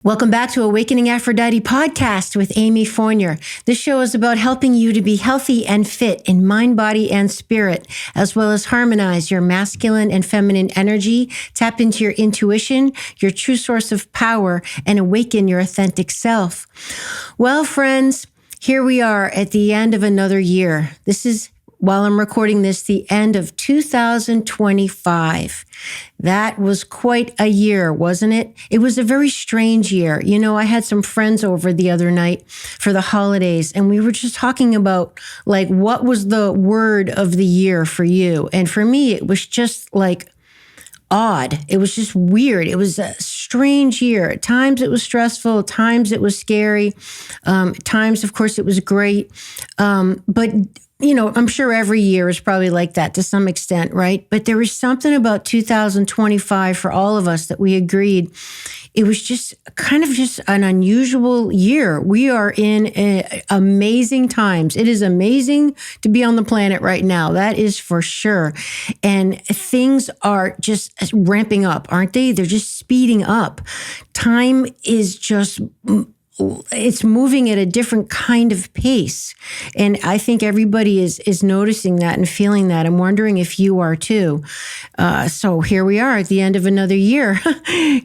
Welcome back to Awakening Aphrodite podcast with Amy Fournier. This show is about helping you to be healthy and fit in mind, body, and spirit, as well as harmonize your masculine and feminine energy, tap into your intuition, your true source of power, and awaken your authentic self. Well, friends, here we are at the end of another year. This is, while I'm recording this, the end of 2025. That was quite a year, wasn't it? It was a very strange year. You know, I had some friends over the other night for the holidays, and we were just talking about, like, what was the word of the year for you? And for me, it was just like odd. It was just weird. It was a strange year. At times it was stressful. At times it was scary. At times, of course, it was great. But you know, I'm sure every year is probably like that to some extent, right? But there was something about 2025 for all of us that we agreed. It was just kind of just an unusual year. We are in amazing times. It is amazing to be on the planet right now. That is for sure. And things are just ramping up, aren't they? They're just speeding up. Time is just, it's moving at a different kind of pace. And I think everybody is noticing that and feeling that. I'm wondering if you are too. So here we are at the end of another year.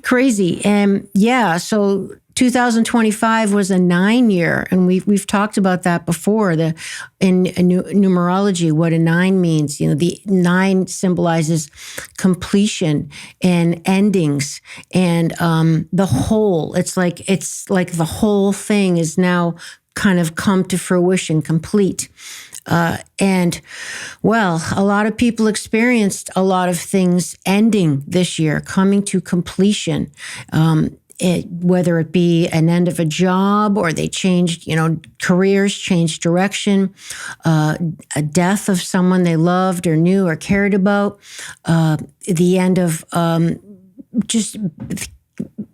Crazy. And yeah, so 2025 was a 9-year, and we've talked about that before. In numerology, what a 9 means. You know, the 9 symbolizes completion and endings, and the whole. It's like the whole thing is now kind of come to fruition, complete. And well, a lot of people experienced a lot of things ending this year, coming to completion. Whether it be an end of a job, or they changed, careers, changed direction, a death of someone they loved or knew or cared about, the end of just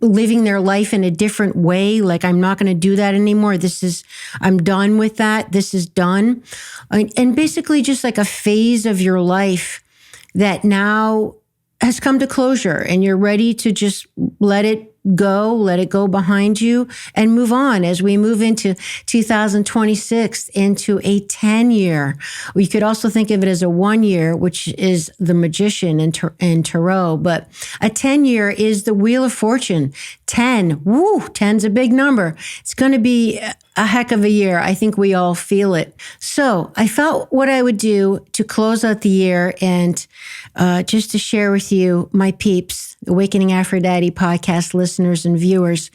living their life in a different way. Like, I'm not going to do that anymore. I'm done with that. This is done. And basically just like a phase of your life that now has come to closure, and you're ready to just let it go behind you and move on as we move into 2026, into a 10-year. We could also think of it as a 1-year, which is the Magician in Tarot, but a 10-year is the Wheel of Fortune. 10, 10's a big number. It's going to be a heck of a year. I think we all feel it. So I thought what I would do to close out the year and just to share with you, my peeps, Awakening Aphrodite podcast listeners and viewers,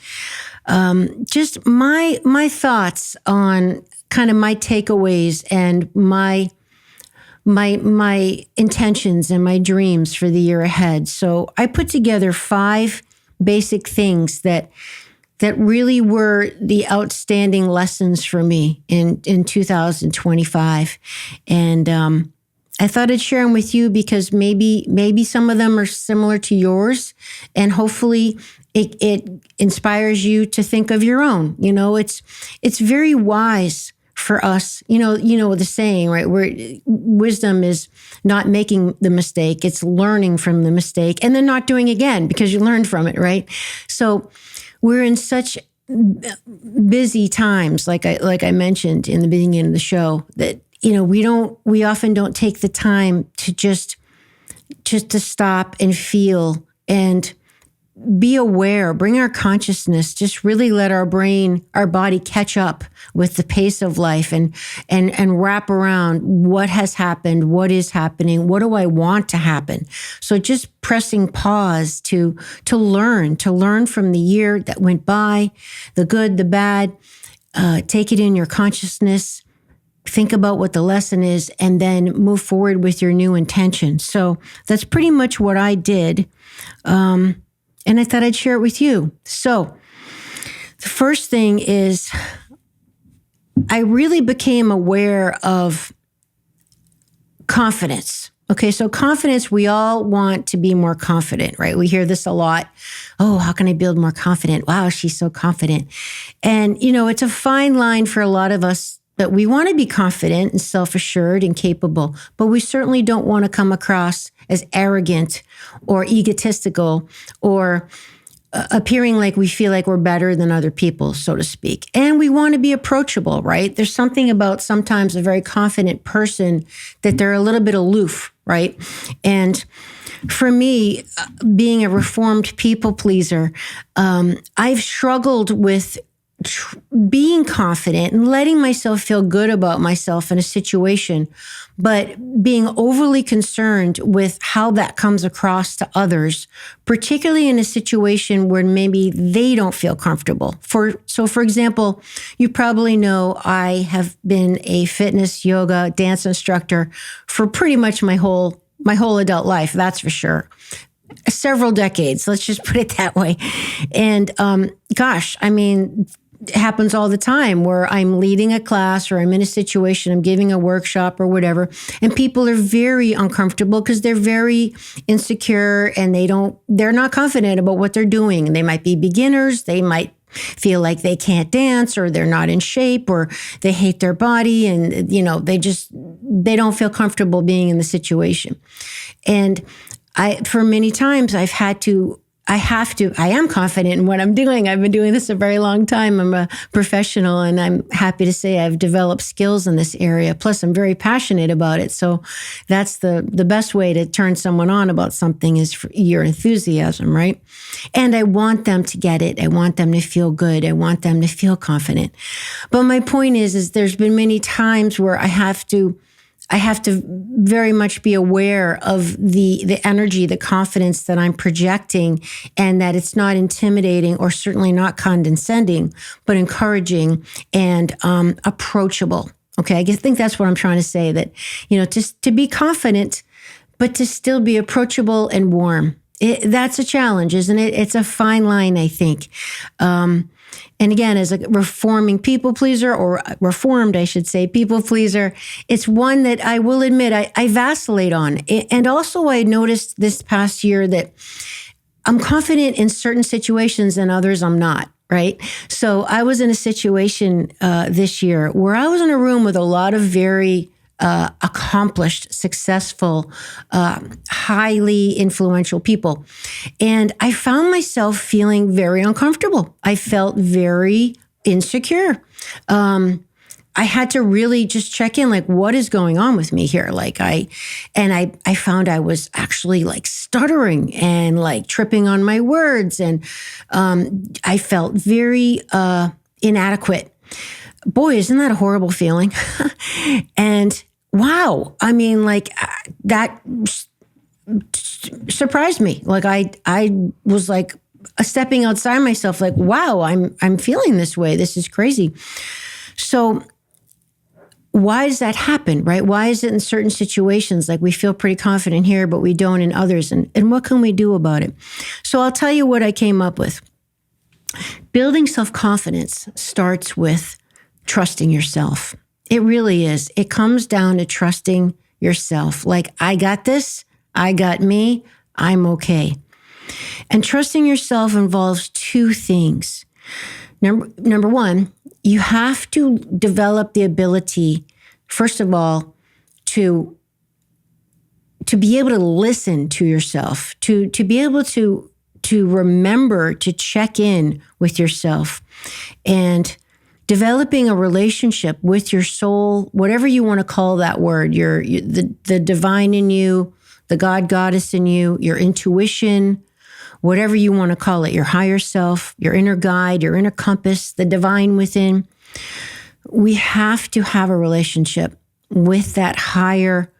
just my thoughts on kind of my takeaways and my intentions and my dreams for the year ahead. So I put together 5 basic things that really were the outstanding lessons for me in 2025. And I thought I'd share them with you because maybe some of them are similar to yours, and hopefully it inspires you to think of your own. You know, it's very wise for us. You know the saying, right? Where wisdom is not making the mistake, it's learning from the mistake and then not doing again because you learned from it, right? So we're in such busy times, like I mentioned in the beginning of the show, that we often don't take the time to just to stop and feel and be aware, bring our consciousness, just really let our brain, our body catch up with the pace of life and wrap around what has happened, what is happening, what do I want to happen. So just pressing pause to learn from the year that went by, the good, the bad, take it in your consciousness, think about what the lesson is, and then move forward with your new intention. So that's pretty much what I did. And I thought I'd share it with you. So the first thing is I really became aware of confidence. Okay, so confidence, we all want to be more confident, right? We hear this a lot. Oh, how can I build more confident? Wow, she's so confident. And, it's a fine line for a lot of us that we want to be confident and self-assured and capable, but we certainly don't want to come across as arrogant or egotistical or appearing like we feel like we're better than other people, so to speak. And we want to be approachable, right? There's something about sometimes a very confident person that they're a little bit aloof, right? And for me, being a reformed people pleaser, I've struggled with being confident and letting myself feel good about myself in a situation, but being overly concerned with how that comes across to others, particularly in a situation where maybe they don't feel comfortable. So for example, you probably know I have been a fitness, yoga, dance instructor for pretty much my whole adult life, that's for sure. Several decades, let's just put it that way. And it happens all the time where I'm leading a class or I'm in a situation, I'm giving a workshop or whatever, and people are very uncomfortable because they're very insecure and they're not confident about what they're doing. And they might be beginners, they might feel like they can't dance or they're not in shape or they hate their body and, they don't feel comfortable being in the situation. And for many times I am confident in what I'm doing. I've been doing this a very long time. I'm a professional and I'm happy to say I've developed skills in this area. Plus I'm very passionate about it. So that's the best way to turn someone on about something is for your enthusiasm, right? And I want them to get it. I want them to feel good. I want them to feel confident. But my point is there's been many times where I have to very much be aware of the energy, the confidence that I'm projecting, and that it's not intimidating or certainly not condescending, but encouraging and approachable. Okay, I think that's what I'm trying to say, that, just to be confident, but to still be approachable and warm. That's a challenge, isn't it? It's a fine line, I think. And again, as a reformed, I should say, people pleaser, it's one that I will admit I vacillate on. And also I noticed this past year that I'm confident in certain situations and others I'm not, right? So I was in a situation this year where I was in a room with a lot of very accomplished, successful, highly influential people. And I found myself feeling very uncomfortable. I felt very insecure. I had to really just check in, like, what is going on with me here? I found I was actually stuttering and tripping on my words. And I felt very inadequate. Boy, isn't that a horrible feeling? And wow, that surprised me. I was stepping outside myself, wow, I'm feeling this way. This is crazy. So why does that happen, right? Why is it in certain situations we feel pretty confident here, but we don't in others? And what can we do about it? So I'll tell you what I came up with. Building self-confidence starts with trusting yourself. It really is. It comes down to trusting yourself. I got this. I got me. I'm okay. And trusting yourself involves two things. Number one, you have to develop the ability, first of all, to be able to listen to yourself, to be able to remember to check in with yourself, and developing a relationship with your soul, whatever you want to call that word, the divine in you, the God, goddess in you, your intuition, whatever you want to call it, your higher self, your inner guide, your inner compass, the divine within. We have to have a relationship with that higher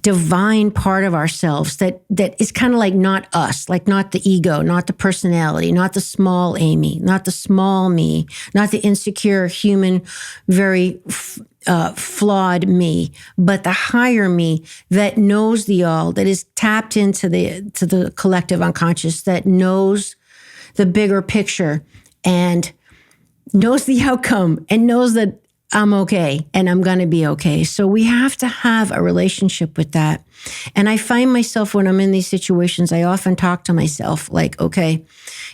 divine part of ourselves that is kind of not us, not the ego, not the personality, not the small Amy, not the small me, not the insecure human, very flawed me, but the higher me that knows the all, that is tapped into the collective unconscious, that knows the bigger picture and knows the outcome and knows that I'm okay and I'm going to be okay. So we have to have a relationship with that. And I find myself when I'm in these situations, I often talk to myself like, okay,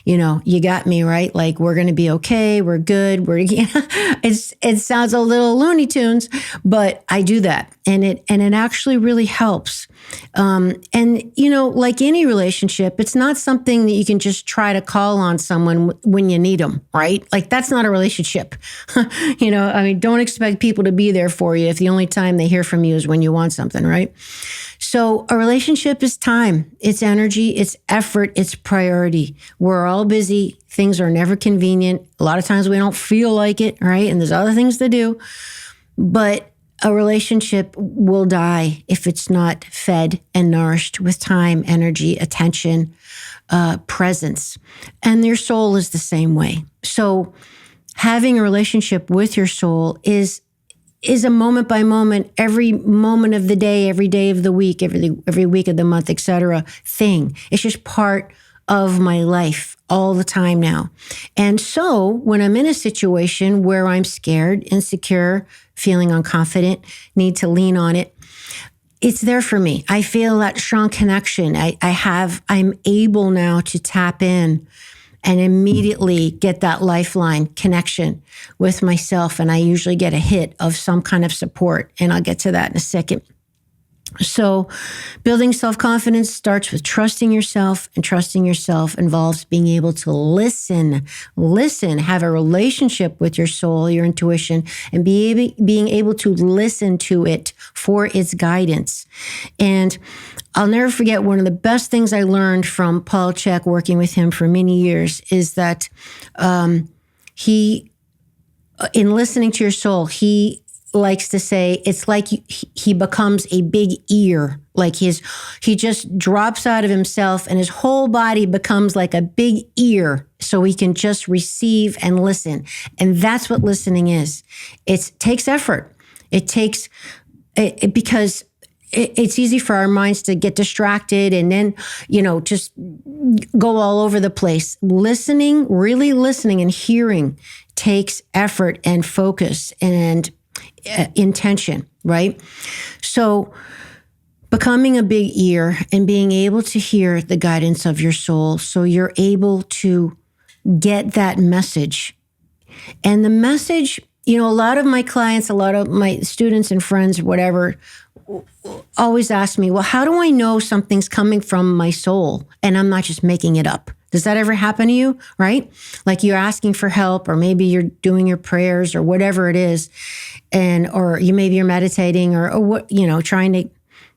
you got me, right? Like, we're going to be okay. We're good. It sounds a little Looney Tunes, but I do that. And it actually really helps. Like any relationship, it's not something that you can just try to call on someone when you need them, right? Like, that's not a relationship. Don't expect people to be there for you if the only time they hear from you is when you want something, right? So a relationship is time, it's energy, it's effort, it's priority. We're all busy. Things are never convenient. A lot of times we don't feel like it, right? And there's other things to do. But a relationship will die if it's not fed and nourished with time, energy, attention, presence. And your soul is the same way. So having a relationship with your soul is a moment by moment, every moment of the day, every day of the week, every week of the month, etc. thing. It's just part of my life all the time now. And so when I'm in a situation where I'm scared, insecure, feeling unconfident, need to lean on it, it's there for me. I feel that strong connection. I'm able now to tap in and immediately get that lifeline connection with myself. And I usually get a hit of some kind of support. And I'll get to that in a second. So building self-confidence starts with trusting yourself, and trusting yourself involves being able to listen, have a relationship with your soul, your intuition, and being able to listen to it for its guidance. And I'll never forget one of the best things I learned from Paul Chek, working with him for many years, is that he, in listening to your soul, he likes to say it's like he becomes a big ear. Like he just drops out of himself and his whole body becomes like a big ear so he can just receive and listen. And that's what listening is. It takes effort. It takes it because it's easy for our minds to get distracted and then, just go all over the place. Listening, really listening and hearing takes effort and focus and intention, right? So becoming a big ear and being able to hear the guidance of your soul so you're able to get that message. And the message, a lot of my clients, a lot of my students and friends, whatever, always ask me, well, how do I know something's coming from my soul and I'm not just making it up? Does that ever happen to you, right? Like you're asking for help, or maybe you're doing your prayers or whatever it is, or maybe you're meditating or what, trying to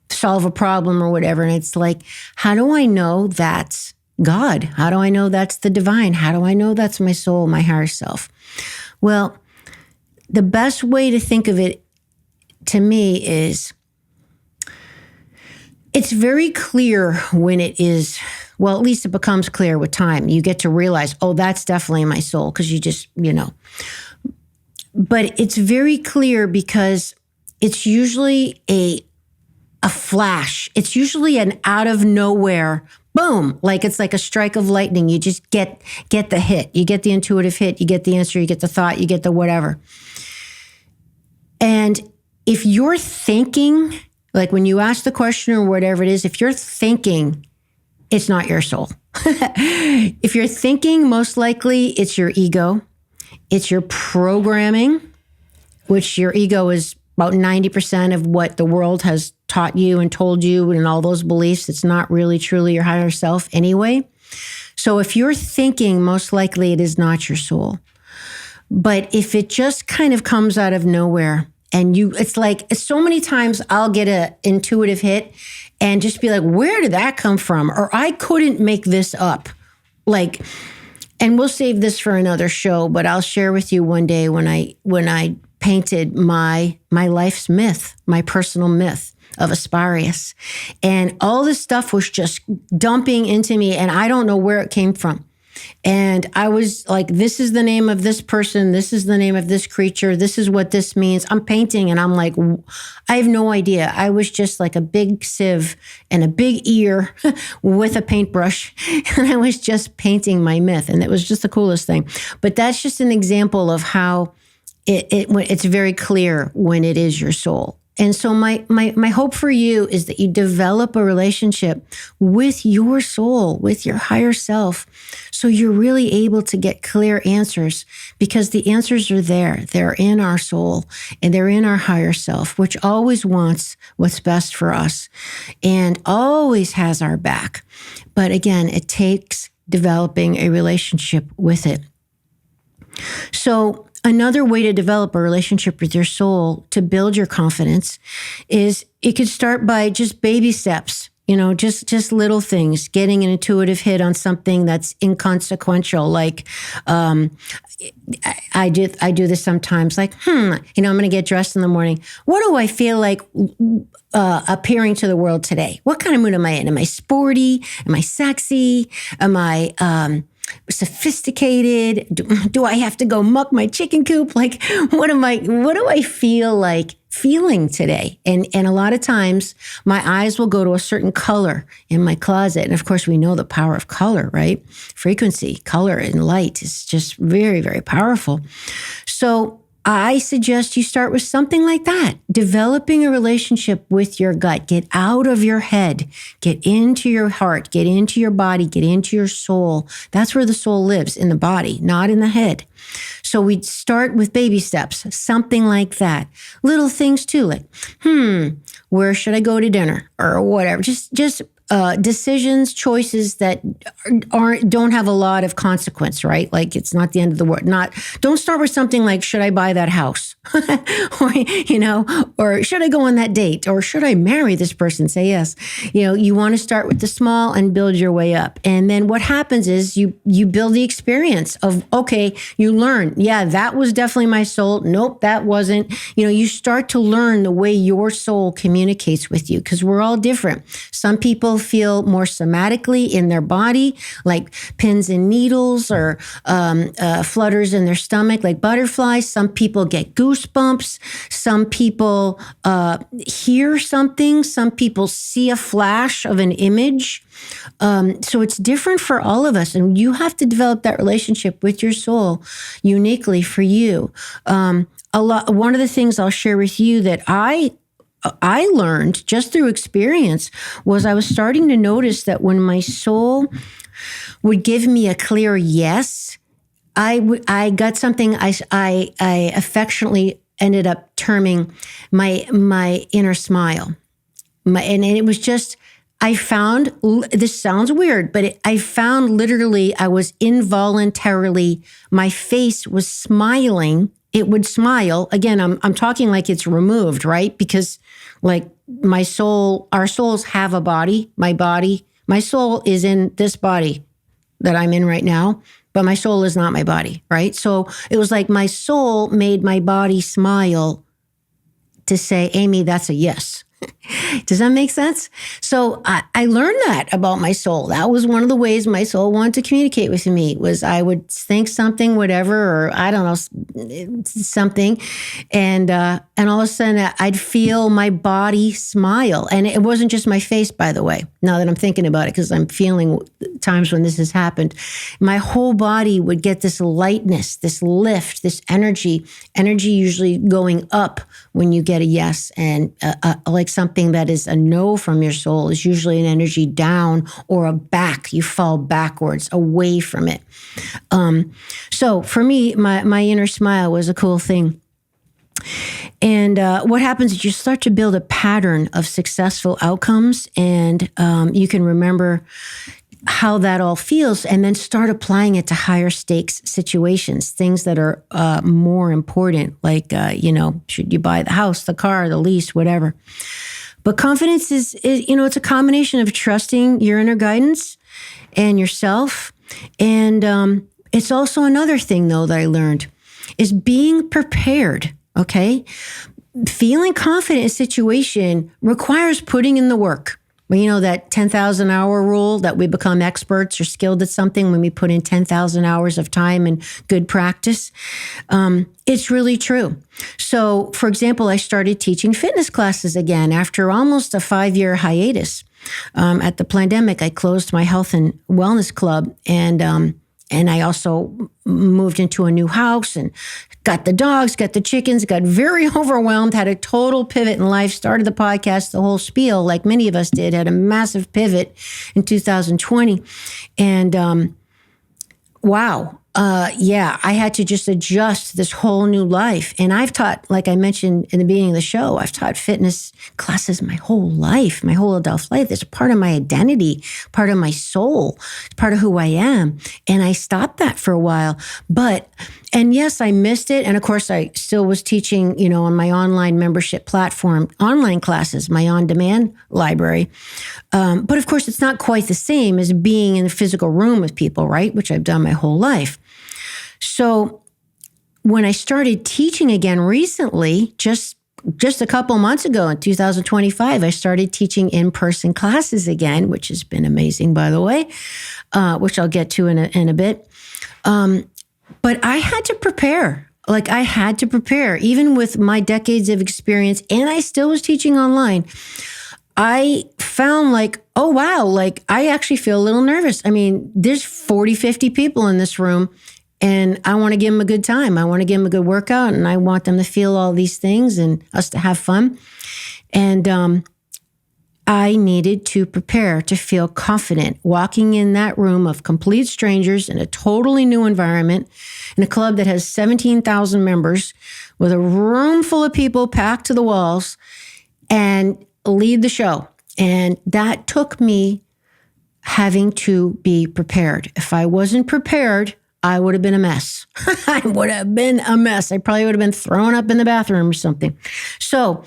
solve a problem or whatever. And it's like, how do I know that's God? How do I know that's the divine? How do I know that's my soul, my higher self? Well, the best way to think of it to me is it's very clear when it is, well, at least it becomes clear with time. You get to realize, oh, that's definitely my soul, because you just, But it's very clear because it's usually a flash. It's usually an out of nowhere, boom, like it's like a strike of lightning. You just get the hit. You get the intuitive hit. You get the answer. You get the thought. You get the whatever. And if you're thinking, like when you ask the question or whatever it is, if you're thinking, it's not your soul. If you're thinking, most likely it's your ego. It's your programming, which your ego is about 90% of what the world has taught you and told you and all those beliefs. It's not really truly your higher self anyway. So if you're thinking, most likely it is not your soul. But if it just kind of comes out of nowhere and it's like so many times I'll get an intuitive hit and just be like, where did that come from? Or I couldn't make this up. And we'll save this for another show, but I'll share with you one day when I painted my life's myth, my personal myth of Asparius. And all this stuff was just dumping into me and I don't know where it came from. And I was like, this is the name of this person. This is the name of this creature. This is what this means. I'm painting and I'm like, I have no idea. I was just like a big sieve and a big ear with a paintbrush. And I was just painting my myth. And it was just the coolest thing. But that's just an example of how it's very clear when it is your soul. And so my hope for you is that you develop a relationship with your soul, with your higher self, so you're really able to get clear answers, because the answers are there. They're in our soul and they're in our higher self, which always wants what's best for us and always has our back. But again, it takes developing a relationship with it. So another way to develop a relationship with your soul to build your confidence is it could start by just baby steps, just little things, getting an intuitive hit on something that's inconsequential. Like, I do this sometimes, like, I'm going to get dressed in the morning. What do I feel like appearing to the world today? What kind of mood am I in? Am I sporty? Am I sexy? Am I sophisticated? Do I have to go muck my chicken coop? Like, what do I feel like feeling today? And a lot of times my eyes will go to a certain color in my closet. And of course we know the power of color, right? Frequency, color and light is just very, very powerful. So I suggest you start with something like that, developing a relationship with your gut. Get out of your head, get into your heart, get into your body, get into your soul. That's where the soul lives, in the body, not in the head. So we'd start with baby steps, something like that. Little things too, like, where should I go to dinner or whatever? Just decisions, choices that don't have a lot of consequence, right? Like, it's not the end of the world. Don't start with something like, should I buy that house? or should I go on that date? Or should I marry this person? Say yes. You want to start with the small and build your way up. And then what happens is you build the experience of, okay, you learn. Yeah, that was definitely my soul. Nope, that wasn't. You start to learn the way your soul communicates with you, because we're all different. Some people feel more somatically in their body, like pins and needles, or flutters in their stomach, like butterflies. Some people get goosebumps. Some people hear something. Some people see a flash of an image. So it's different for all of us. And you have to develop that relationship with your soul uniquely for you. One of the things I'll share with you that I learned just through experience was I was starting to notice that when my soul would give me a clear yes, I got something I affectionately ended up terming my inner smile. And it was just, I found, this sounds weird, but I found literally I was involuntarily, my face was smiling. It would smile. Again, I'm talking like it's removed, right? Because like our souls have a body. My soul is in this body that I'm in right now, but my soul is not my body, right? So it was like my soul made my body smile to say, Amy, that's a yes. Does that make sense? So I learned that about my soul. That was one of the ways my soul wanted to communicate with me, was I would think something, whatever, or I don't know, something. And all of a sudden I'd feel my body smile. And it wasn't just my face, by the way, now that I'm thinking about it, because I'm feeling times when this has happened. My whole body would get this lightness, this lift, this energy usually going up when you get a yes. And like something that is a no from your soul is usually an energy down or a back. You fall backwards away from it. So for me, my inner smile was a cool thing. And what happens is you start to build a pattern of successful outcomes, and you can remember how that all feels, and then start applying it to higher stakes situations, things that are more important, like, should you buy the house, the car, the lease, whatever. But confidence is it's a combination of trusting your inner guidance and yourself. And it's also another thing, though, that I learned is being prepared, okay? Feeling confident in a situation requires putting in the work. Well, that 10,000 hour rule that we become experts or skilled at something when we put in 10,000 hours of time and good practice. It's really true. So, for example, I started teaching fitness classes again after almost a 5-year hiatus. At the pandemic, I closed my health and wellness club, and And I also moved into a new house and got the dogs, got the chickens, got very overwhelmed, had a total pivot in life, started the podcast, the whole spiel, like many of us did, had a massive pivot in 2020. And wow. I had to just adjust this whole new life. And I've taught, like I mentioned in the beginning of the show, I've taught fitness classes my whole life, my whole adult life. It's part of my identity, part of my soul, part of who I am. And I stopped that for a while. And yes, I missed it. And of course, I still was teaching, on my online membership platform, online classes, my on-demand library. But of course, it's not quite the same as being in the physical room with people, right? Which I've done my whole life. So when I started teaching again recently, just a couple months ago in 2025, I started teaching in-person classes again, which has been amazing, by the way, which I'll get to in a bit. But I had to prepare. I had to prepare, even with my decades of experience, and I still was teaching online. I found oh, wow, I actually feel a little nervous. I mean, there's 40, 50 people in this room, and I want to give them a good time. I want to give them a good workout, and I want them to feel all these things and us to have fun. And I needed to prepare to feel confident walking in that room of complete strangers in a totally new environment, in a club that has 17,000 members, with a room full of people packed to the walls, and lead the show. And that took me having to be prepared. If I wasn't prepared, I would have been a mess. I would have been a mess. I probably would have been thrown up in the bathroom or something. So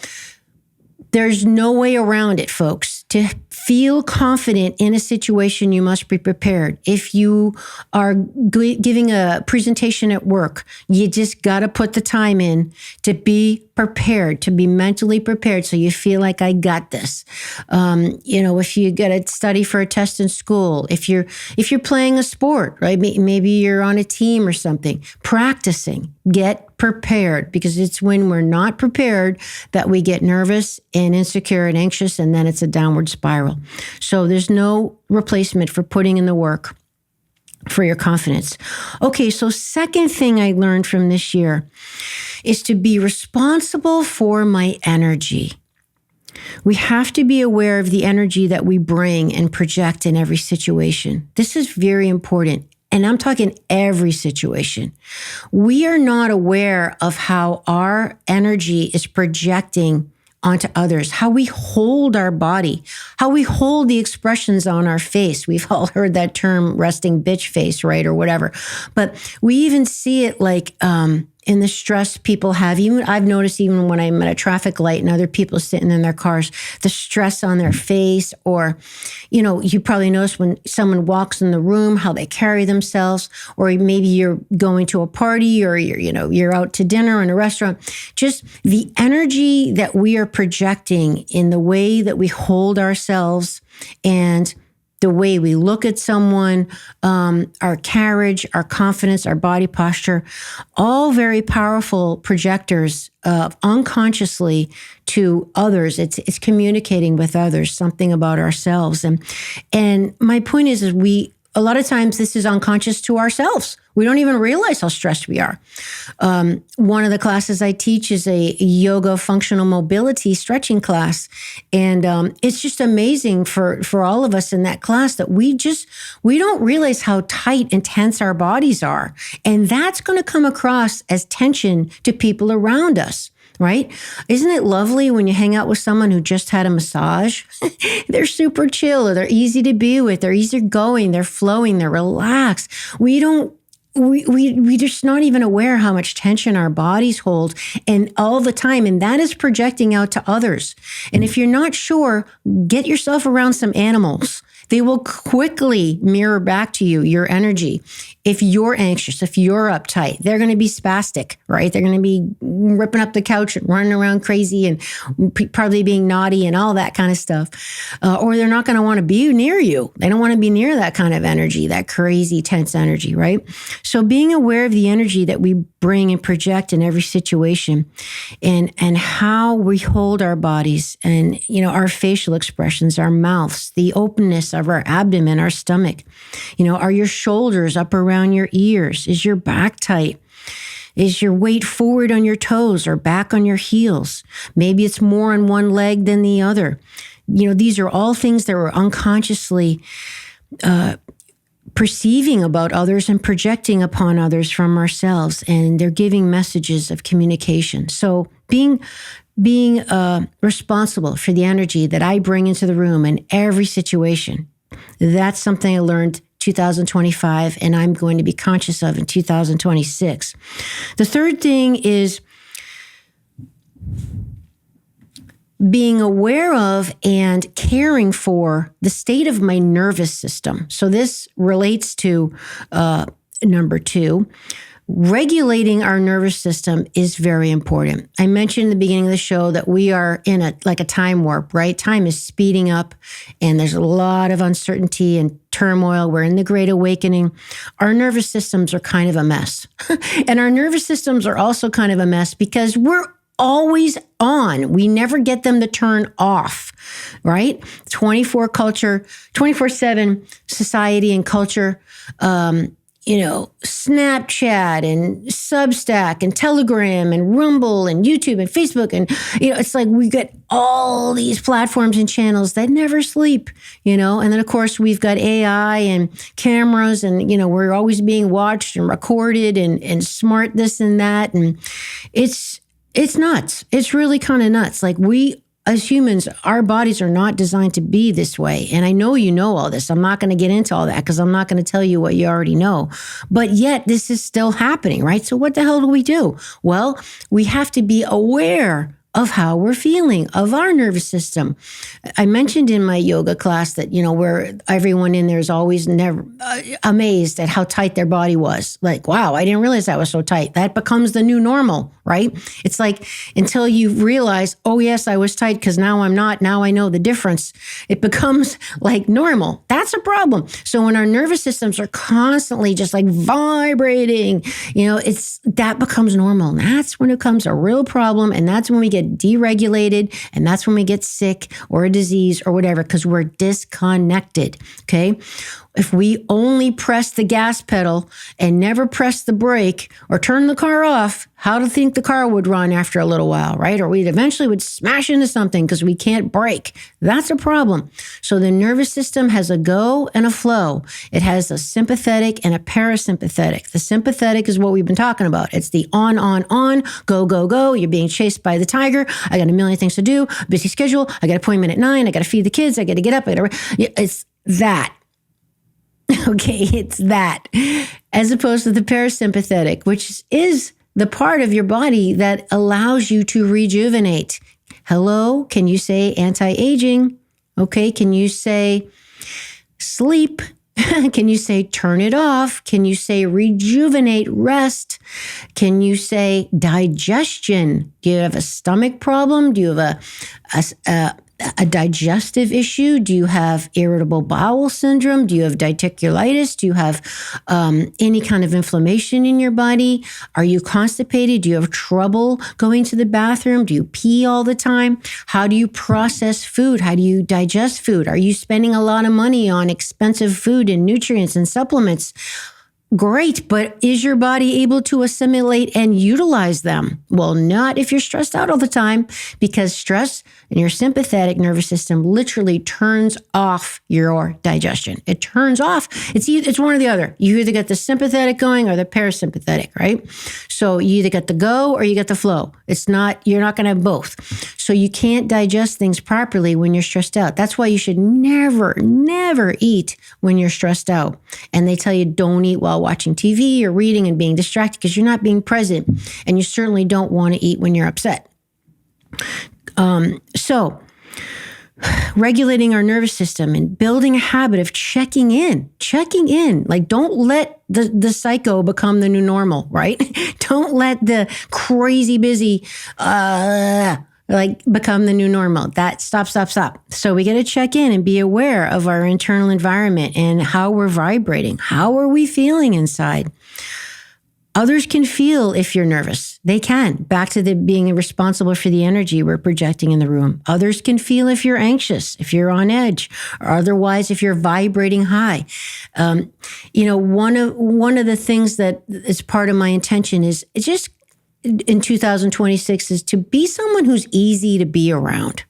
there's no way around it, folks. To feel confident in a situation, you must be prepared. If you are giving a presentation at work, you just got to put the time in to be prepared, to be mentally prepared, so you feel like I got this. If you got to study for a test in school, if you're playing a sport, right? Maybe you're on a team or something, practicing, get prepared, because it's when we're not prepared that we get nervous and insecure and anxious, and then it's a downward spiral. So there's no replacement for putting in the work for your confidence. Okay, so second thing I learned from this year is to be responsible for my energy. We have to be aware of the energy that we bring and project in every situation. This is very important. And I'm talking every situation. We are not aware of how our energy is projecting onto others, how we hold our body, how we hold the expressions on our face. We've all heard that term, resting bitch face, right? Or whatever. But we even see it in the stress people have. Even I've noticed, even when I'm at a traffic light and other people sitting in their cars, the stress on their face. Or, you probably notice when someone walks in the room, how they carry themselves. Or maybe you're going to a party, or you're out to dinner in a restaurant. Just the energy that we are projecting in the way that we hold ourselves and the way we look at someone, our carriage, our confidence, our body posture, all very powerful projectors unconsciously to others. It's communicating with others something about ourselves. And my point is a lot of times this is unconscious to ourselves. We don't even realize how stressed we are. One of the classes I teach is a yoga functional mobility stretching class. And it's just amazing for all of us in that class that we don't realize how tight and tense our bodies are. And that's going to come across as tension to people around us. Right? Isn't it lovely when you hang out with someone who just had a massage? They're super chill, or they're easy to be with, they're easygoing, they're flowing, they're relaxed. We just not even aware how much tension our bodies hold, and all the time. And that is projecting out to others. And if you're not sure, get yourself around some animals. They will quickly mirror back to you your energy. If you're anxious, if you're uptight, they're going to be spastic, right? They're going to be ripping up the couch and running around crazy and probably being naughty and all that kind of stuff. Or they're not going to want to be near you. They don't want to be near that kind of energy, that crazy, tense energy, right? So being aware of the energy that we bring and project in every situation, and how we hold our bodies and, our facial expressions, our mouths, the openness of our abdomen, our stomach. Are your shoulders up around your ears? Is your back tight? Is your weight forward on your toes or back on your heels? Maybe it's more on one leg than the other. These are all things that we're unconsciously perceiving about others and projecting upon others from ourselves, and they're giving messages of communication. So being responsible for the energy that I bring into the room in every situation, that's something I learned 2025, and I'm going to be conscious of in 2026. The third thing is being aware of and caring for the state of my nervous system. So this relates to number 2. Regulating our nervous system is very important. I mentioned in the beginning of the show that we are in a time warp, right? Time is speeding up and there's a lot of uncertainty and turmoil. We're in the Great Awakening. Our nervous systems are kind of a mess. And our nervous systems are also kind of a mess because we're always on. We never get them to turn off, right? 24/7 society and culture, Snapchat and Substack and Telegram and Rumble and YouTube and Facebook. And, it's like we get all these platforms and channels that never sleep, and then of course we've got AI and cameras and, we're always being watched and recorded and smart this and that. And it's nuts. It's really kind of nuts. Like we, as humans, our bodies are not designed to be this way. And I know you know all this. I'm not going to get into all that because I'm not going to tell you what you already know. But yet this is still happening, right? So what the hell do we do? Well, we have to be aware of how we're feeling, of our nervous system. I mentioned in my yoga class that, where everyone in there is always never amazed at how tight their body was. Like, wow, I didn't realize that was so tight. That becomes the new normal, right? It's like until you realize, oh yes, I was tight because now I'm not. Now I know the difference. It becomes like normal. That's a problem. So when our nervous systems are constantly just like vibrating, that becomes normal. And that's when it becomes a real problem. And that's when we get deregulated, and that's when we get sick or a disease or whatever, because we're disconnected, okay? If we only press the gas pedal and never press the brake or turn the car off, how do you think the car would run after a little while, right? Or we eventually would smash into something because we can't brake. That's a problem. So the nervous system has a go and a flow. It has a sympathetic and a parasympathetic. The sympathetic is what we've been talking about. It's the on, go, go, go. You're being chased by the tiger. I got a million things to do. Busy schedule. I got an appointment at 9. I got to feed the kids. I got to get up. It's that. Okay, it's that. As opposed to the parasympathetic, which is the part of your body that allows you to rejuvenate. Hello, can you say anti-aging? Okay, can you say sleep? Can you say turn it off? Can you say rejuvenate, rest? Can you say digestion? Do you have a stomach problem? Do you have a digestive issue? Do you have irritable bowel syndrome? Do you have diverticulitis? Do you have any kind of inflammation in your body? Are you constipated? Do you have trouble going to the bathroom? Do you pee all the time? How do you process food? How do you digest food? Are you spending a lot of money on expensive food and nutrients and supplements? Great, but is your body able to assimilate and utilize them? Well, not if you're stressed out all the time, because stress in your sympathetic nervous system literally turns off your digestion. It turns off. It's one or the other. You either get the sympathetic going or the parasympathetic, right? So you either get the go or you get the flow. You're not going to have both. So you can't digest things properly when you're stressed out. That's why you should never, never eat when you're stressed out. And they tell you don't eat while watching TV or reading and being distracted because you're not being present. And you certainly don't want to eat when you're upset. So regulating our nervous system and building a habit of checking in, like don't let the psycho become the new normal, right? Don't let the crazy busy, become the new normal. That stop. So we got to check in and be aware of our internal environment and how we're vibrating. How are we feeling inside? Others can feel if you're nervous. They can. Back to the being responsible for the energy we're projecting in the room. Others can feel if you're anxious, if you're on edge, or otherwise if you're vibrating high. One of the things that is part of my intention is just in 2026 is to be someone who's easy to be around.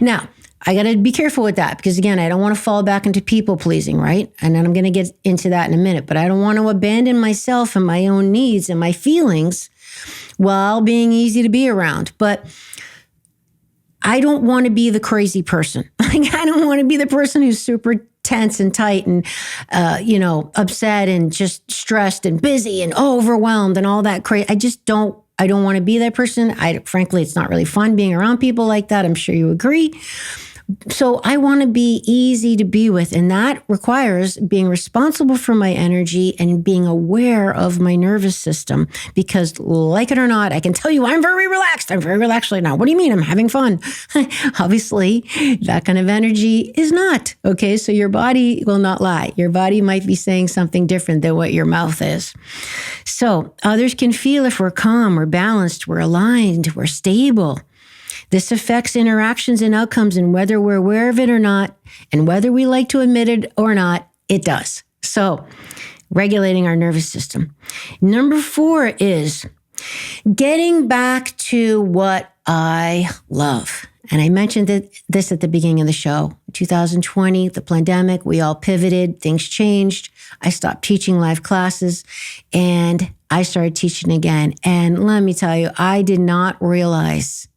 Now, I got to be careful with that because, again, I don't want to fall back into people pleasing, right? And then I'm going to get into that in a minute. But I don't want to abandon myself and my own needs and my feelings while being easy to be around. But I don't want to be the crazy person. Like, I don't want to be the person who's super tense and tight and, upset and just stressed and busy and overwhelmed and all that crazy. I don't want to be that person. Frankly, it's not really fun being around people like that. I'm sure you agree. So I want to be easy to be with. And that requires being responsible for my energy and being aware of my nervous system. Because like it or not, I can tell you I'm very relaxed. I'm very relaxed right now. What do you mean? I'm having fun. Obviously, that kind of energy is not. Okay, so your body will not lie. Your body might be saying something different than what your mouth is. So others can feel if we're calm, we're balanced, we're aligned, we're stable. This affects interactions and outcomes, and whether we're aware of it or not, and whether we like to admit it or not, it does. So, regulating our nervous system. Number 4 is getting back to what I love. And I mentioned this at the beginning of the show. 2020, the pandemic, we all pivoted, things changed. I stopped teaching live classes and I started teaching again. And let me tell you, I did not realize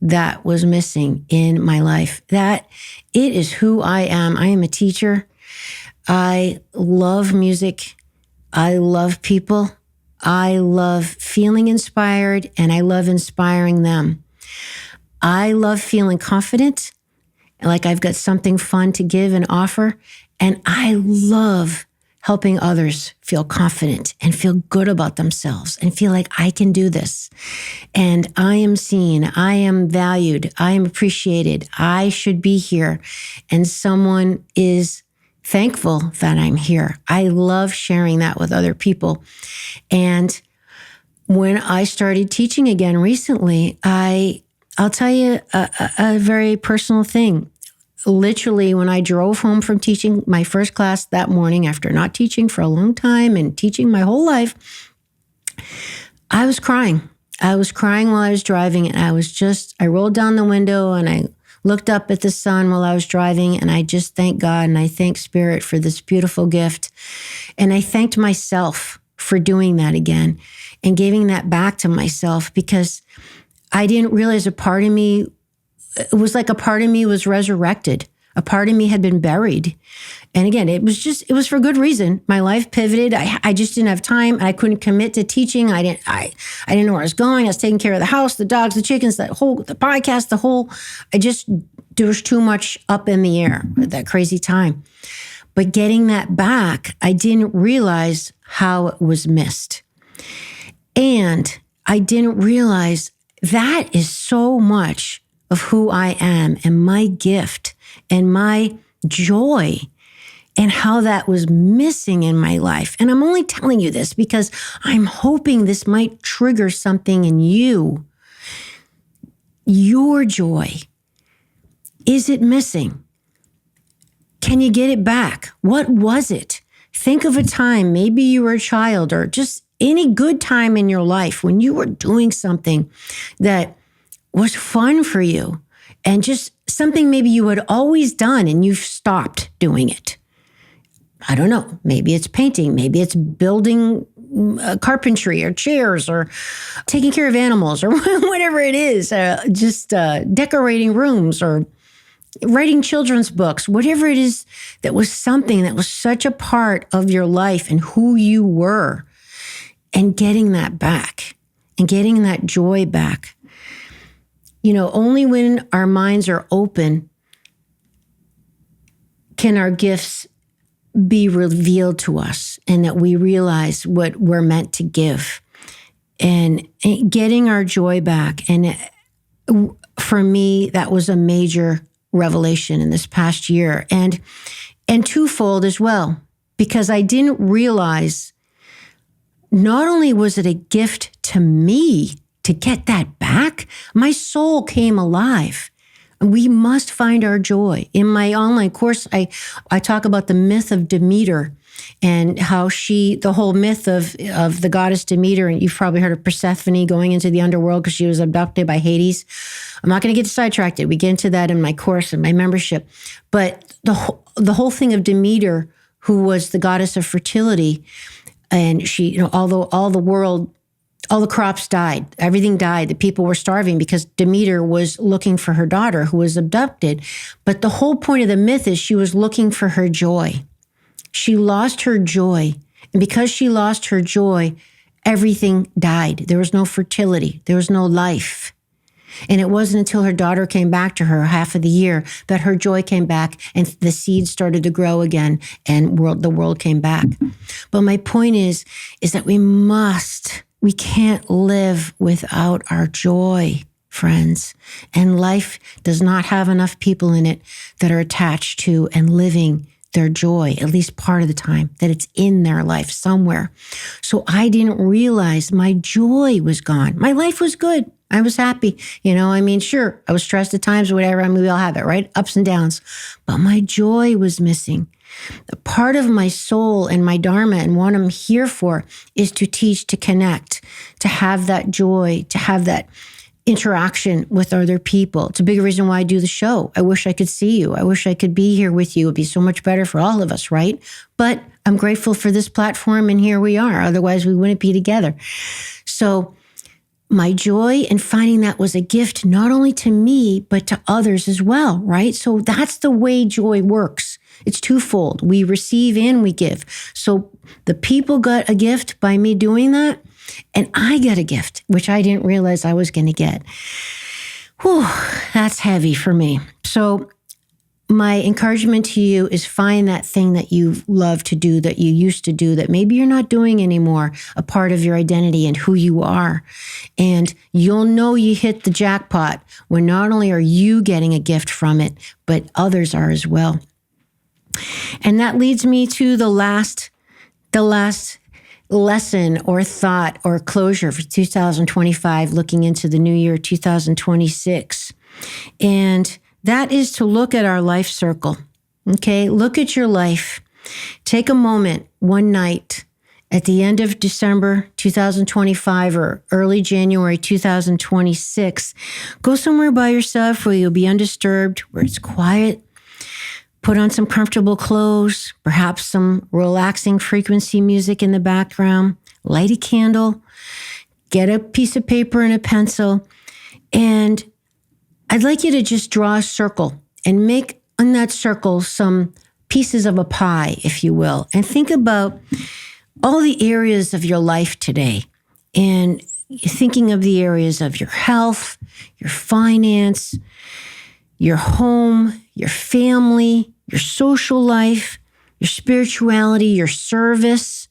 that was missing in my life. That it is who I am. I am a teacher. I love music. I love people. I love feeling inspired and I love inspiring them. I love feeling confident, like I've got something fun to give and offer. And I love helping others feel confident and feel good about themselves and feel like I can do this. And I am seen, I am valued, I am appreciated, I should be here. And someone is thankful that I'm here. I love sharing that with other people. And when I started teaching again recently, I'll tell you a very personal thing. Literally, when I drove home from teaching my first class that morning after not teaching for a long time and teaching my whole life, I was crying. I was crying while I was driving, and I rolled down the window and I looked up at the sun while I was driving, and I just thanked God and I thanked Spirit for this beautiful gift. And I thanked myself for doing that again and giving that back to myself, because I didn't realize it was like a part of me was resurrected. A part of me had been buried. And again, it was for good reason. My life pivoted. I just didn't have time. I couldn't commit to teaching. I didn't know where I was going. I was taking care of the house, the dogs, the chickens, the podcast, there was too much up in the air at that crazy time. But getting that back, I didn't realize how it was missed. And I didn't realize that is so much of who I am and my gift and my joy and how that was missing in my life. And I'm only telling you this because I'm hoping this might trigger something in you. Your joy. Is it missing? Can you get it back? What was it? Think of a time, maybe you were a child or just any good time in your life when you were doing something that was fun for you and just something maybe you had always done and you've stopped doing it. I don't know. Maybe it's painting. Maybe it's building carpentry or chairs or taking care of animals or whatever it is. Just decorating rooms or writing children's books, whatever it is that was something that was such a part of your life and who you were, and getting that back and getting that joy back. Only when our minds are open can our gifts be revealed to us and that we realize what we're meant to give. And getting our joy back. And for me, that was a major revelation in this past year. And twofold as well. because I didn't realize not only was it a gift to me to get that back, my soul came alive. We must find our joy. In my online course, I talk about the myth of Demeter and how the whole myth of the goddess Demeter, and you've probably heard of Persephone going into the underworld because she was abducted by Hades. I'm not going to get sidetracked. We get into that in my course and my membership. But the whole thing of Demeter, who was the goddess of fertility, and she, although all the crops died, everything died, the people were starving because Demeter was looking for her daughter who was abducted. But the whole point of the myth is she was looking for her joy. She lost her joy. And because she lost her joy, everything died. There was no fertility. There was no life. And it wasn't until her daughter came back to her half of the year that her joy came back and the seeds started to grow again and the world came back. But my point is that we can't live without our joy, friends. And life does not have enough people in it that are attached to and living their joy, at least part of the time, that it's in their life somewhere. So I didn't realize my joy was gone. My life was good. I was happy. Sure, I was stressed at times or whatever. We all have it, right? Ups and downs. But my joy was missing. A part of my soul and my dharma and what I'm here for is to teach, to connect, to have that joy, to have that interaction with other people. It's a big reason why I do the show. I wish I could see you. I wish I could be here with you. It'd be so much better for all of us, right? But I'm grateful for this platform and here we are. Otherwise, we wouldn't be together. So my joy and finding that was a gift, not only to me, but to others as well, right? So that's the way joy works. It's twofold. We receive and we give. So the people got a gift by me doing that, and I got a gift, which I didn't realize I was going to get. Whew, that's heavy for me. So my encouragement to you is find that thing that you love to do, that you used to do, that maybe you're not doing anymore, a part of your identity and who you are. And you'll know you hit the jackpot when not only are you getting a gift from it, but others are as well. And that leads me to the last lesson or thought or closure for 2025, looking into the new year 2026. And that is to look at our life circle. Okay, look at your life. Take a moment one night at the end of December 2025 or early January 2026. Go somewhere by yourself where you'll be undisturbed, where it's quiet. Put on some comfortable clothes, perhaps some relaxing frequency music in the background. Light a candle. Get a piece of paper and a pencil. And I'd like you to just draw a circle and make on that circle some pieces of a pie, if you will. And think about all the areas of your life today. And thinking of the areas of your health, your finance, your home, your family, your social life, your spirituality, your service,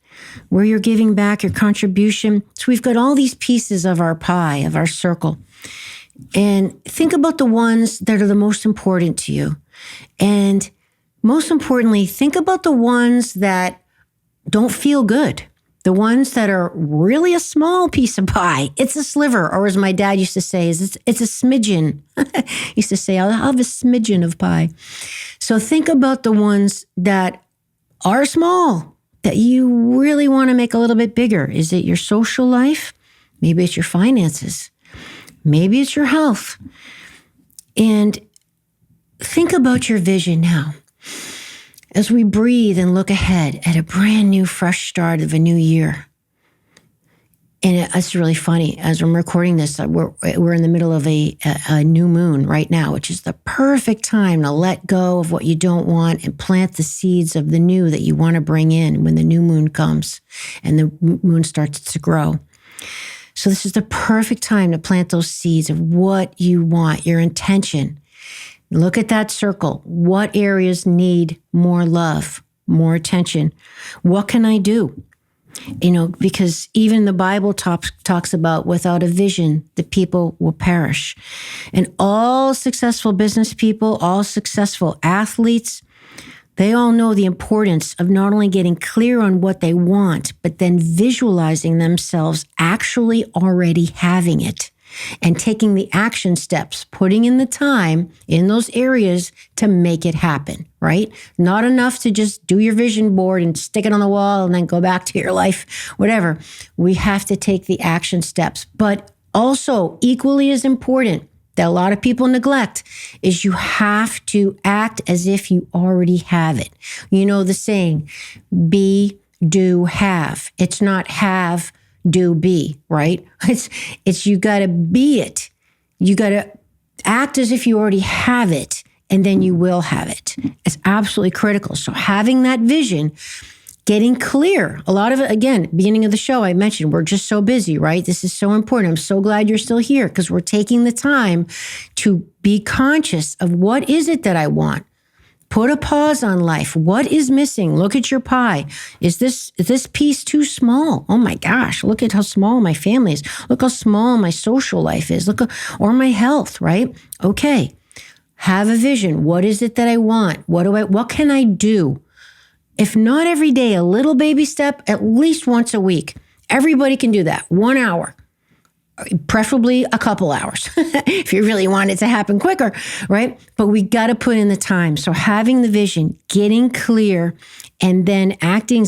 where you're giving back your contribution. So we've got all these pieces of our pie, of our circle. And think about the ones that are the most important to you. And most importantly, think about the ones that don't feel good. The ones that are really a small piece of pie. It's a sliver, or as my dad used to say, it's a smidgen. He used to say, I'll have a smidgen of pie. So think about the ones that are small, that you really want to make a little bit bigger. Is it your social life? Maybe it's your finances. Maybe it's your health. And think about your vision now. As we breathe and look ahead at a brand new, fresh start of a new year. And it's really funny. As I'm recording this, we're in the middle of a new moon right now, which is the perfect time to let go of what you don't want and plant the seeds of the new that you want to bring in when the new moon comes and the moon starts to grow. So this is the perfect time to plant those seeds of what you want, your intention. Look at that circle. What areas need more love, more attention? What can I do? Because even the Bible talks about without a vision, the people will perish. And all successful business people, all successful athletes, They all know the importance of not only getting clear on what they want, but then visualizing themselves actually already having it and taking the action steps, putting in the time in those areas to make it happen, right? Not enough to just do your vision board and stick it on the wall and then go back to your life, whatever. We have to take the action steps. But also, equally as important, that a lot of people neglect, is you have to act as if you already have it. You know the saying, be, do, have. It's not have, do, be, right? It's you got to be it. You got to act as if you already have it, and then you will have it. It's absolutely critical. So having that vision, getting clear. A lot of it, again, beginning of the show, I mentioned we're just so busy, right? This is so important. I'm so glad you're still here because we're taking the time to be conscious of what is it that I want. Put a pause on life. What is missing? Look at your pie. Is this piece too small? Oh my gosh, look at how small my family is. Look how small my social life is. Or my health, right? Okay. Have a vision. What is it that I want? What can I do? If not every day, a little baby step, at least once a week. Everybody can do that. 1 hour, preferably a couple hours if you really want it to happen quicker, right? But we got to put in the time. So having the vision, getting clear, and then acting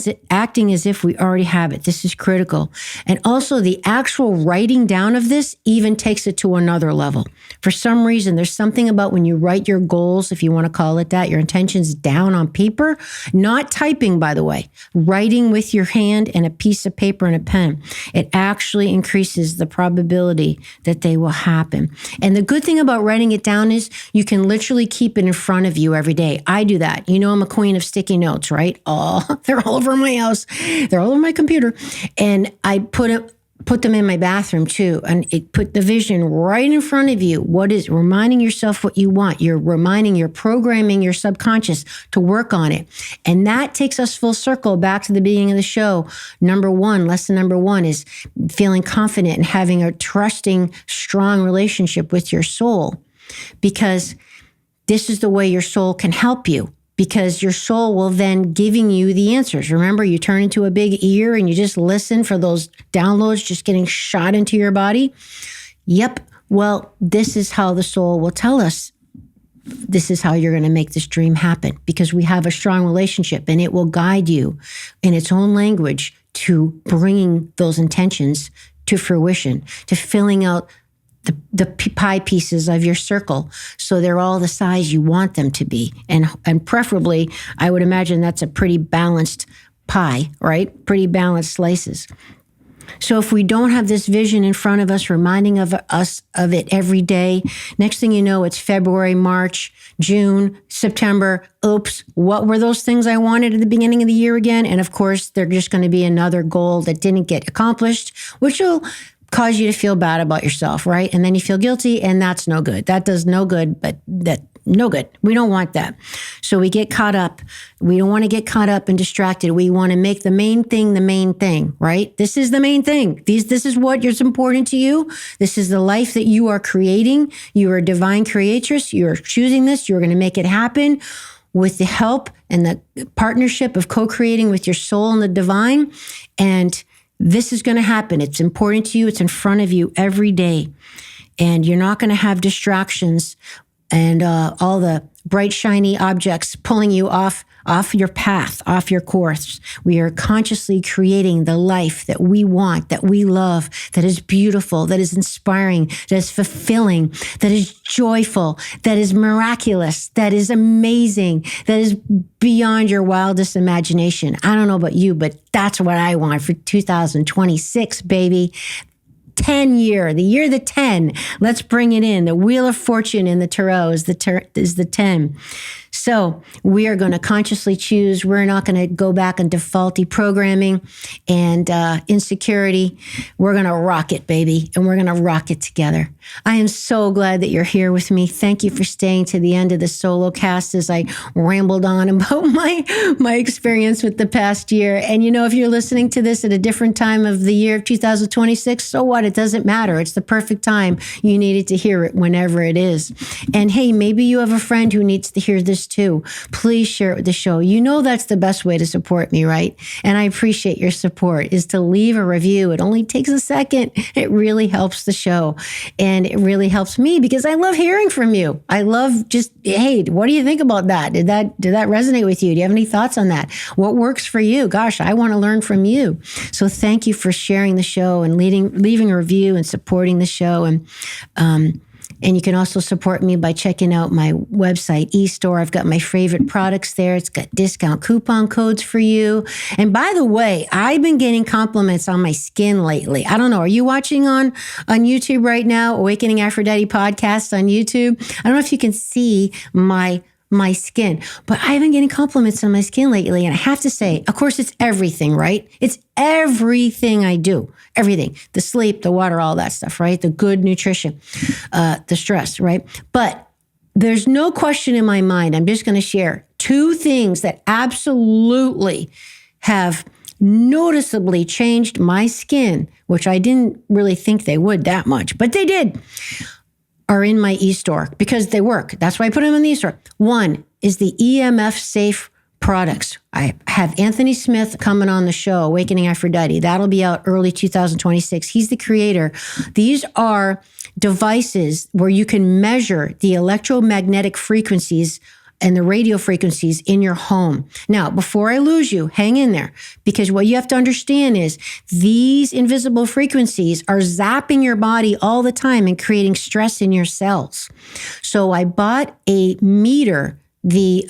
as if we already have it. This is critical. And also the actual writing down of this even takes it to another level. For some reason, there's something about when you write your goals, if you want to call it that, your intentions down on paper, not typing, by the way, writing with your hand and a piece of paper and a pen. It actually increases the probability that they will happen. And the good thing about writing it down is you can literally keep it in front of you every day. I do that. You know, I'm a queen of sticky notes, right? Oh, they're all over my house. They're all over my computer. And I put them in my bathroom too. And it put the vision right in front of you. What is reminding yourself what you want? You're programming your subconscious to work on it. And that takes us full circle back to the beginning of the show. Lesson number one is feeling confident and having a trusting, strong relationship with your soul. Because this is the way your soul can help you. Because your soul will then giving you the answers. Remember, you turn into a big ear and you just listen for those downloads just getting shot into your body. Yep. Well, this is how the soul will tell us. This is how you're going to make this dream happen, because we have a strong relationship and it will guide you in its own language to bringing those intentions to fruition, to filling out the pie pieces of your circle so they're all the size you want them to be. And preferably, I would imagine that's a pretty balanced pie, right? Pretty balanced slices. So if we don't have this vision in front of us, reminding us of it every day, next thing you know, it's February, March, June, September. Oops, what were those things I wanted at the beginning of the year again? And of course, they're just going to be another goal that didn't get accomplished, which will cause you to feel bad about yourself, right? And then you feel guilty, and that's no good. That does no good, but no good. We don't want that. So we get caught up. We don't want to get caught up and distracted. We want to make the main thing, right? This is the main thing. This is what is important to you. This is the life that you are creating. You are a divine creatress. You are choosing this. You're going to make it happen with the help and the partnership of co-creating with your soul and the divine. And this is going to happen. It's important to you. It's in front of you every day. And you're not going to have distractions and all the bright, shiny objects pulling you off your path, off your course. We are consciously creating the life that we want, that we love, that is beautiful, that is inspiring, that is fulfilling, that is joyful, that is miraculous, that is amazing, that is beyond your wildest imagination. I don't know about you, but that's what I want for 2026, baby. 10 year, the year the 10. Let's bring it in. The Wheel of Fortune in the Tarot is the 10. So we are going to consciously choose. We're not going to go back into faulty programming and insecurity. We're going to rock it, baby, and we're going to rock it together. I am so glad that you're here with me. Thank you for staying to the end of the solo cast as I rambled on about my experience with the past year. And you know, if you're listening to this at a different time of the year of 2026, so what? It doesn't matter. It's the perfect time. You needed to hear it whenever it is. And hey, maybe you have a friend who needs to hear this too. Please share it with the show. You know that's the best way to support me, right? And I appreciate your support, is to leave a review. It only takes a second. It really helps the show. And it really helps me because I love hearing from you. I love just, hey, what do you think about that? Did that resonate with you? Do you have any thoughts on that? What works for you? Gosh, I want to learn from you. So thank you for sharing the show and leaving a review and supporting the show. And you can also support me by checking out my website, eStore. I've got my favorite products there. It's got discount coupon codes for you. And by the way, I've been getting compliments on my skin lately. I don't know. Are you watching on YouTube right now? Awakening Aphrodite podcast on YouTube. I don't know if you can see my skin, but I've been getting compliments on my skin lately. And I have to say, of course, it's everything, right? It's everything I do, everything, the sleep, the water, all that stuff, right? The good nutrition, the stress, right? But there's no question in my mind. I'm just going to share two things that absolutely have noticeably changed my skin, which I didn't really think they would that much, but they did, are in my eStore because they work. That's why I put them in the eStore. One is the EMF safe products. I have Anthony Smith coming on the show, Awakening Aphrodite. That'll be out early 2026. He's the creator. These are devices where you can measure the electromagnetic frequencies and the radio frequencies in your home. Now, before I lose you, hang in there, because what you have to understand is these invisible frequencies are zapping your body all the time and creating stress in your cells. So I bought a meter, the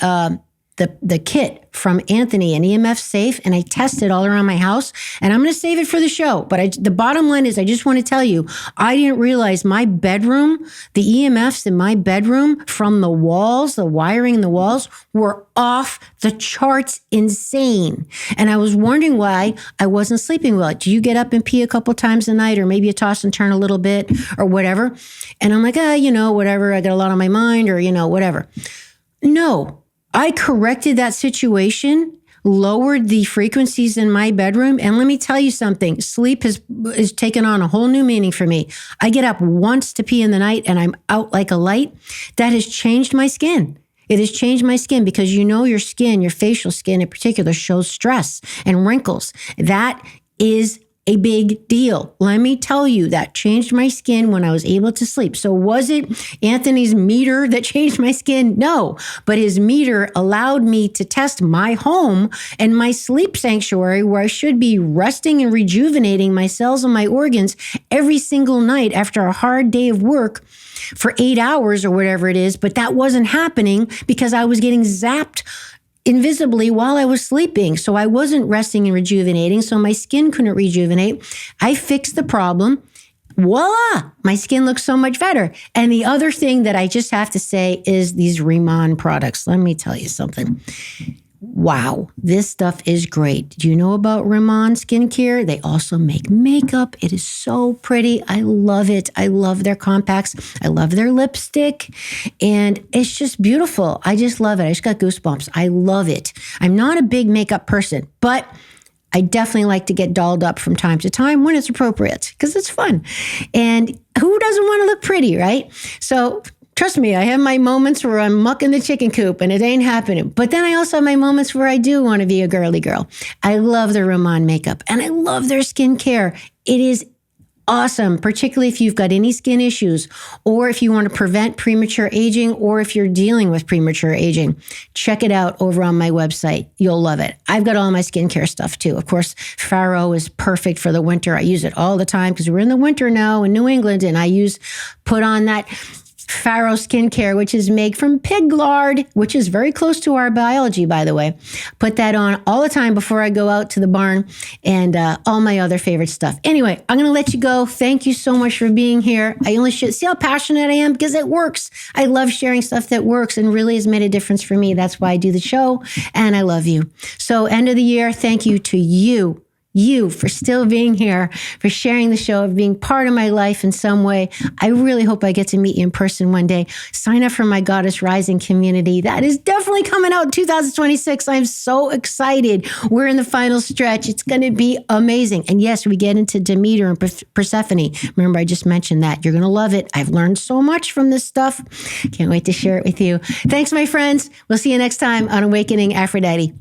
kit from Anthony, an EMF safe, and I tested all around my house, and I'm going to save it for the show. But the bottom line is, I just want to tell you, I didn't realize my bedroom, the EMFs in my bedroom from the walls, the wiring in the walls were off the charts insane. And I was wondering why I wasn't sleeping well. Do you get up and pee a couple times a night, or maybe you toss and turn a little bit or whatever? And I'm like, whatever. I got a lot on my mind, or, whatever. No. I corrected that situation, lowered the frequencies in my bedroom, and let me tell you something. Sleep is taken on a whole new meaning for me. I get up once to pee in the night and I'm out like a light. That has changed my skin. It has changed my skin because your skin, your facial skin in particular, shows stress and wrinkles. That is a big deal. Let me tell you, that changed my skin when I was able to sleep. So was it Anthony's meter that changed my skin? No, but his meter allowed me to test my home and my sleep sanctuary, where I should be resting and rejuvenating my cells and my organs every single night after a hard day of work for 8 hours or whatever it is. But that wasn't happening because I was getting zapped invisibly while I was sleeping. So I wasn't resting and rejuvenating. So my skin couldn't rejuvenate. I fixed the problem. Voila, my skin looks so much better. And the other thing that I just have to say is these Reman products. Let me tell you something. Wow, this stuff is great. Do you know about Reman skincare? They also make makeup. It is so pretty. I love it. I love their compacts. I love their lipstick. And it's just beautiful. I just love it. I just got goosebumps. I love it. I'm not a big makeup person, but I definitely like to get dolled up from time to time when it's appropriate because it's fun. And who doesn't want to look pretty, right? So trust me, I have my moments where I'm mucking the chicken coop and it ain't happening. But then I also have my moments where I do want to be a girly girl. I love the Reman makeup and I love their skincare. It is awesome, particularly if you've got any skin issues or if you want to prevent premature aging or if you're dealing with premature aging. Check it out over on my website. You'll love it. I've got all my skincare stuff too. Of course, Faro is perfect for the winter. I use it all the time because we're in the winter now in New England, and I put on that Faro skincare, which is made from pig lard, which is very close to our biology, by the way. Put that on all the time before I go out to the barn, and all my other favorite stuff. Anyway, I'm going to let you go. Thank you so much for being here. I only should see how passionate I am because it works. I love sharing stuff that works and really has made a difference for me. That's why I do the show, and I love you. So end of the year, thank you to you. you for still being here, for sharing the show, of being part of my life in some way. I really hope I get to meet you in person one day. Sign up for my Goddess Rising community. That is definitely coming out in 2026. I'm so excited. We're in the final stretch. It's going to be amazing. And yes, we get into Demeter and Persephone. Remember, I just mentioned that. You're going to love it. I've learned so much from this stuff. Can't wait to share it with you. Thanks, my friends. We'll see you next time on Awakening Aphrodite.